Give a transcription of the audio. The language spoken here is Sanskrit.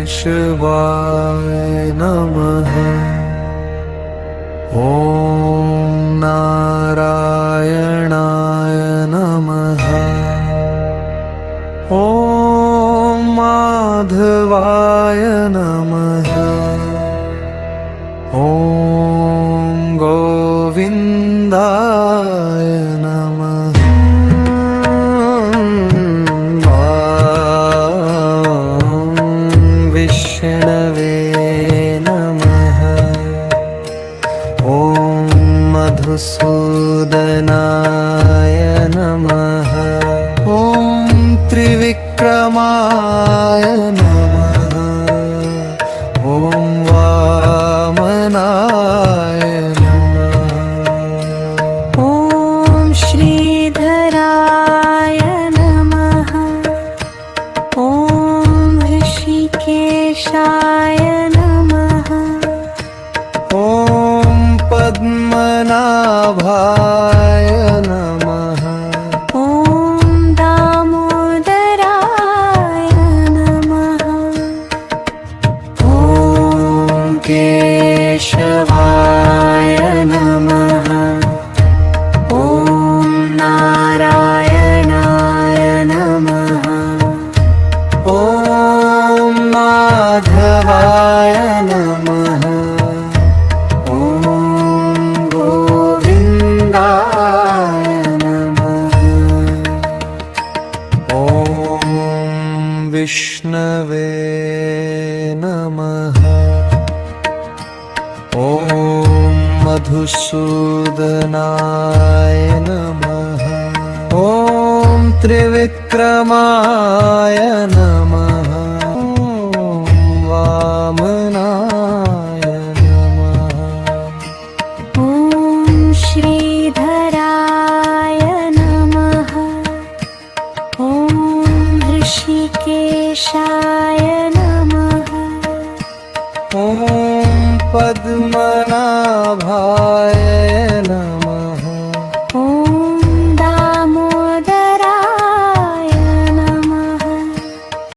केशवाय नमः। ॐ नारायणाय नमः। ॐ माधवाय नमः। ॐ गोविन्दाय नमः। विष्णवे नमः। ॐ मधुसूदनाय नमः। ॐ त्रिविक्रमाय नमः। ॐ वामनाय नमः। ॐ श्रीधराय नमः। ॐ ऋषिकेशाय नमः। ॐ पद्मनाभाय नमः। ॐ दामोदराय नमः। ॐ केशवाय नमः। ॐ नारायणाय नमः। ॐ माधवाय नमः। ॐ गोविन्दाय नमः। ॐ विष्णवे नमः। ॐ मधुसूदनाय नमः। ॐ त्रिविक्रमाय नमः। ॐ वामनाय नमः। ॐ श्रीधराय नमः। ॐ ऋषिकेशाय नमः। ॐ पद्मनाभाय